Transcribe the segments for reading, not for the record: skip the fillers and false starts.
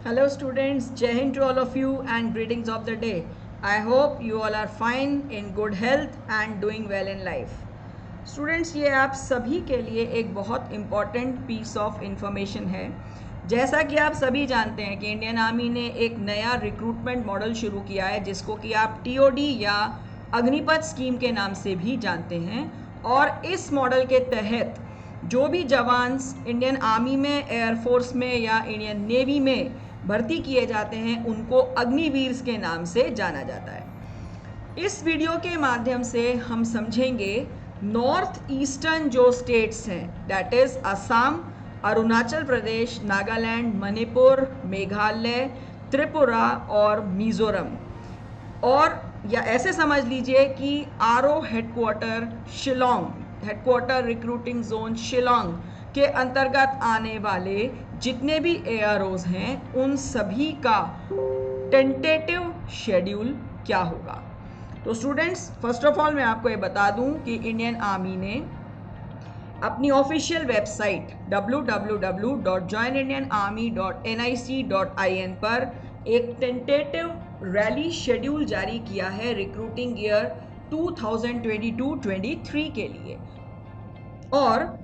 Hello students, Jai Hind to all of you and greetings of the day. I hope you all are fine, in good health and doing well in life. Students, ये आप सभी के लिए एक बहुत important piece of information है। जैसा कि आप सभी जानते हैं कि इंडियन आर्मी ने एक नया रिक्रूटमेंट मॉडल शुरू किया है जिसको कि आप टीओडी या अग्निपथ स्कीम के नाम से भी जानते हैं। और इस मॉडल के तहत जो भी जवान इंडियन आर्मी में, एयरफोर्स में या इंडियन नेवी में भर्ती किए जाते हैं उनको अग्निवीर के नाम से जाना जाता है। इस वीडियो के माध्यम से हम समझेंगे नॉर्थ ईस्टर्न जो स्टेट्स हैं, दैट इज़ असम, अरुणाचल प्रदेश, नागालैंड, मणिपुर, मेघालय, त्रिपुरा और मिज़ोरम, और या ऐसे समझ लीजिए कि RO headquarter Shillong, headquarter recruiting zone Shillong के अंतर्गत आने वाले जितने भी एआरओज हैं उन सभी का टेंटेटिव शेड्यूल क्या होगा। तो स्टूडेंट्स, फर्स्ट ऑफ ऑल मैं आपको ये बता दूं कि इंडियन आर्मी ने अपनी ऑफिशियल वेबसाइट www.joinindianarmy.nic.in पर एक टेंटेटिव रैली शेड्यूल जारी किया है रिक्रूटिंग ईयर 2022-23 के लिए। और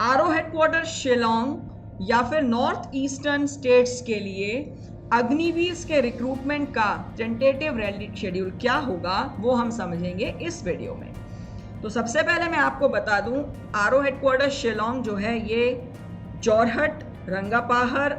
आरओ हेडक्वार्टर शिलोंग या फिर नॉर्थ ईस्टर्न स्टेट्स के लिए अग्निवीर के रिक्रूटमेंट का टेंटेटिव रैली शेड्यूल क्या होगा वो हम समझेंगे इस वीडियो में। तो सबसे पहले मैं आपको बता दूं, आरओ हेडक्वार्टर शिलोंग जो है ये जोरहट, रंगापाहर,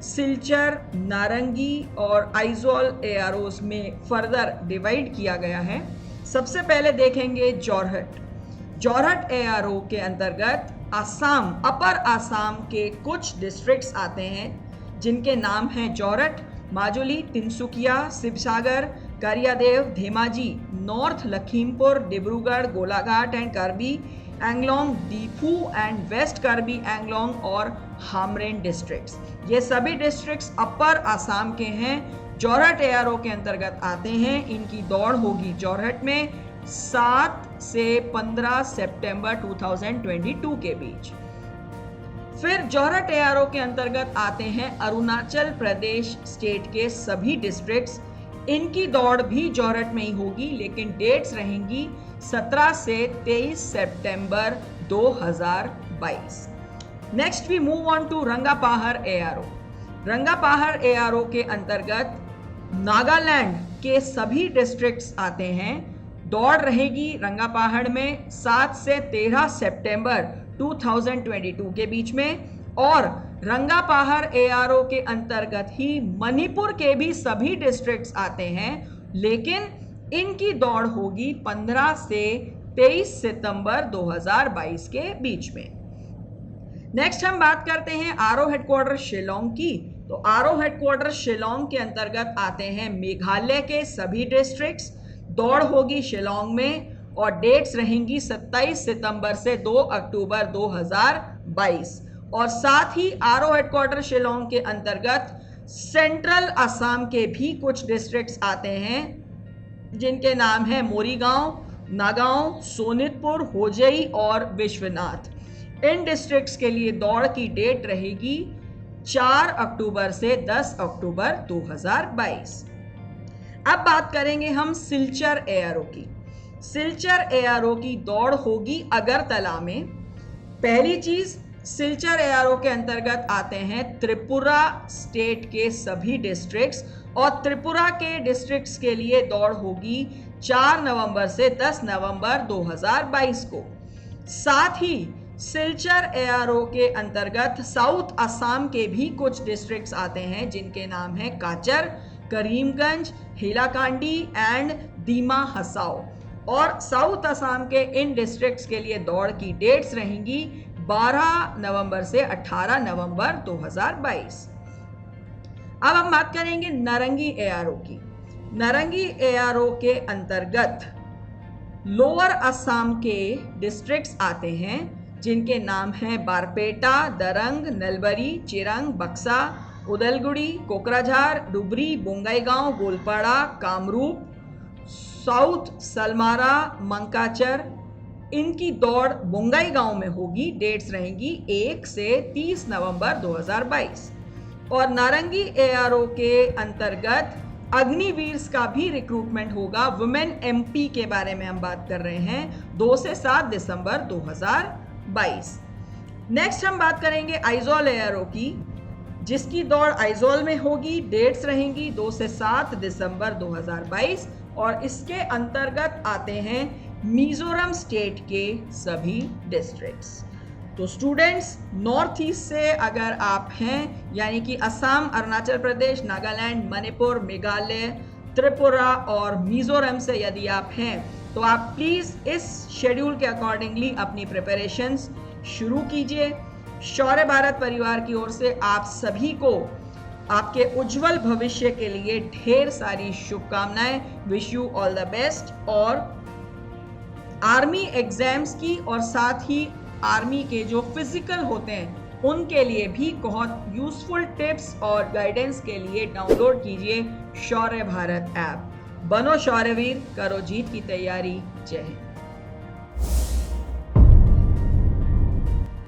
सिलचर, नारंगी और आइजोल एआरओज में फर्दर डिवाइड किया गया है। सबसे पहले देखेंगे जोरहट एआरओ के अंतर्गत असम, अपर असम के कुछ डिस्ट्रिक्ट्स आते हैं जिनके नाम हैं जोरहट, माजुली, तिनसुकिया, शिवसागर, करियादेव, धेमाजी, नॉर्थ लखीमपुर, डिब्रूगढ़, गोलाघाट एंड करबी एंगलोंग, दीफू एंड वेस्ट करबी एंगलोंग और हामरेन डिस्ट्रिक्ट्स। ये सभी डिस्ट्रिक्ट्स अपर असम के हैं, जोरहट एआरओ के अंतर्गत आते हैं। इनकी दौड़ होगी जोरहट में 7 से 15 सितंबर 2022 के बीच। फिर जोरहट एआरओ के अंतर्गत आते हैं अरुणाचल प्रदेश स्टेट के सभी डिस्ट्रिक्ट्स। इनकी दौड़ भी जोरहट में ही होगी, लेकिन डेट्स रहेंगी 17 से 23 सितंबर 2022। Next we move on to Rangapahar ARO. Rangapahar ARO के अंतर्गत नागालैंड के सभी डिस्ट्रिक्ट्स आते हैं। दौड़ रहेगी रंगापाहड़ में 7 से 13 सितंबर 2022 के बीच में। और रंगापाहड़ एआरओ के अंतर्गत ही मणिपुर के भी सभी डिस्ट्रिक्ट्स आते हैं, लेकिन इनकी दौड़ होगी 15 से 23 सितंबर 2022 के बीच में। नेक्स्ट हम बात करते हैं आरओ हेडक्वार्टर शिलोंग की। तो आरओ हेडक्वार्टर शिलोंग के अंतर्गत आते हैं मेघालय के सभी डिस्ट्रिक्ट्स। दौड़ होगी शिलोंग में और डेट्स रहेंगी 27 सितंबर से 2 अक्टूबर 2022। और साथ ही आरओ हेडक्वार्टर शिलोंग के अंतर्गत सेंट्रल असम के भी कुछ डिस्ट्रिक्ट्स आते हैं जिनके नाम है मोरीगांव, नागांव, सोनितपुर, होजई और विश्वनाथ। इन डिस्ट्रिक्ट्स के लिए दौड़ की डेट रहेगी 4 अक्टूबर से 10 अक्टूबर 2022। अब बात करेंगे हम सिलचर एआरओ की। सिलचर एआरओ की दौड़ होगी अगरतला में। पहली चीज, सिलचर एआरओ के अंतर्गत आते हैं त्रिपुरा स्टेट के सभी डिस्ट्रिक्ट्स, और त्रिपुरा के डिस्ट्रिक्ट्स के लिए दौड़ होगी 4 नवंबर से 10 नवंबर 2022 को। साथ ही सिलचर एआरओ के अंतर्गत साउथ असम के भी कुछ डिस्ट्रिक्ट्स आते हैं जिनके नाम है काचर, करीमगंज, हेलाकांडी एंड दीमा हसाओ। और साउथ असम के इन डिस्ट्रिक्ट्स के लिए दौड़ की डेट्स रहेंगी 12 नवंबर से 18 नवंबर 2022। अब हम बात करेंगे नारंगी एआरओ की। नारंगी एआरओ के अंतर्गत लोअर असम के डिस्ट्रिक्ट्स आते हैं जिनके नाम हैं बारपेटा, दरंग, नलबरी, चिरंग, बक्सा, उदलगुड़ी, कोकराझार, डुबरी, बोंगाईगांव, गोलपाड़ा, कामरूप, साउथ सलमारा, मंकाचर। इनकी दौड़ बोंगाईगांव में होगी। डेट्स रहेंगी 1 से 30 नवंबर 2022। और नारंगी ARO के अंतर्गत अग्निवीर्स का भी रिक्रूटमेंट होगा। वुमेन MP के बारे में हम बात कर रहे हैं 2 से 7 दिसंबर 2022। नेक्स्ट हम बात करेंगे आइजोल ARO की, जिसकी दौड़ आइजोल में होगी। डेट्स रहेंगी 2 से 7 दिसंबर 2022 और इसके अंतर्गत आते हैं मिजोरम स्टेट के सभी डिस्ट्रिक्ट्स। तो स्टूडेंट्स, नॉर्थ ईस्ट से अगर आप हैं, यानी कि असम, अरुणाचल प्रदेश, नागालैंड, मणिपुर, मेघालय, त्रिपुरा और मिजोरम से यदि आप हैं, तो आप प्लीज़ इस शेड्यूल के अकॉर्डिंगली अपनी प्रिपरेशंस शुरू कीजिए। शौर्य भारत परिवार की ओर से आप सभी को आपके उज्जवल भविष्य के लिए ढेर सारी शुभकामनाएं। Wish you all the best. और आर्मी एग्जाम्स की और साथ ही आर्मी के जो फिजिकल होते हैं उनके लिए भी बहुत यूजफुल टिप्स और गाइडेंस के लिए डाउनलोड कीजिए शौर्य भारत ऐप। बनो शौर्यवीर, करो जीत की तैयारी। जय हिंद।